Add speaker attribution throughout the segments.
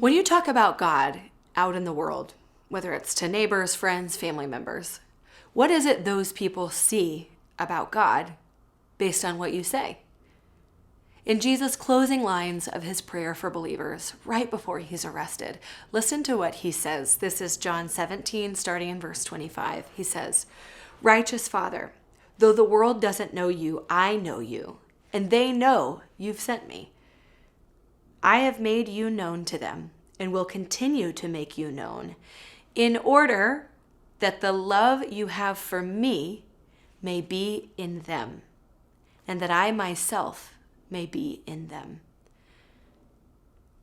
Speaker 1: When you talk about God out in the world, whether it's to neighbors, friends, family members, what is it those people see about God based on what you say? In Jesus' closing lines of his prayer for believers, right before he's arrested, listen to what he says. This is John 17, starting in verse 25. He says, "Righteous Father, though the world doesn't know you, I know you, and they know you've sent me. I have made you known to them and will continue to make you known, in order that the love you have for me may be in them, and that I myself may be in them."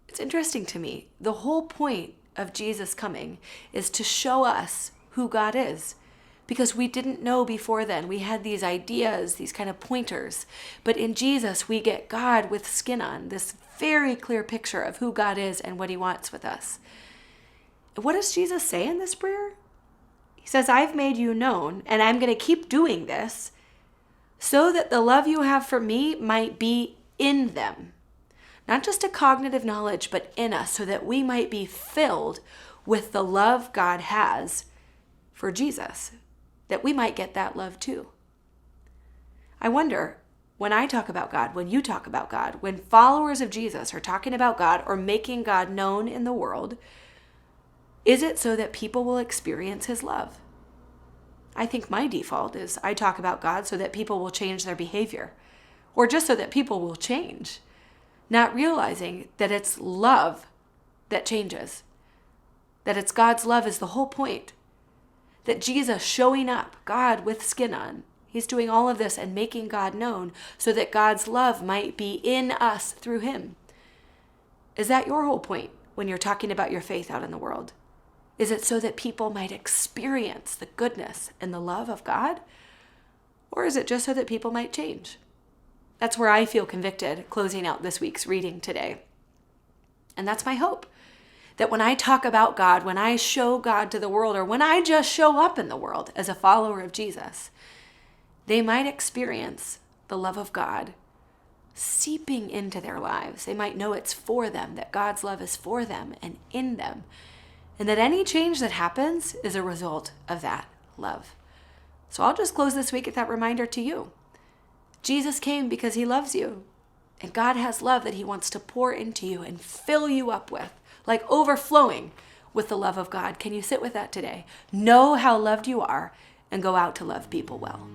Speaker 1: It's interesting to me. The whole point of Jesus coming is to show us who God is, because we didn't know before then. We had these ideas, these kind of pointers, but in Jesus we get God with skin on, this very clear picture of who God is and what he wants with us. What does Jesus say in this prayer? He says, "I've made you known, and I'm going to keep doing this so that the love you have for me might be in them." Not just a cognitive knowledge, but in us, so that we might be filled with the love God has for Jesus, that we might get that love too. I wonder, when I talk about God, when you talk about God, when followers of Jesus are talking about God or making God known in the world, is it so that people will experience his love? I think my default is I talk about God so that people will change their behavior, or just so that people will change, not realizing that it's love that changes, that it's God's love is the whole point, that Jesus showing up, God with skin on, he's doing all of this and making God known so that God's love might be in us through him. Is that your whole point when you're talking about your faith out in the world? Is it so that people might experience the goodness and the love of God? Or is it just so that people might change? That's where I feel convicted closing out this week's reading today. And that's my hope, that when I talk about God, when I show God to the world, or when I just show up in the world as a follower of Jesus, they might experience the love of God seeping into their lives. They might know it's for them, that God's love is for them and in them, and that any change that happens is a result of that love. So I'll just close this week with that reminder to you. Jesus came because he loves you, and God has love that he wants to pour into you and fill you up with, like overflowing with the love of God. Can you sit with that today? Know how loved you are and go out to love people well.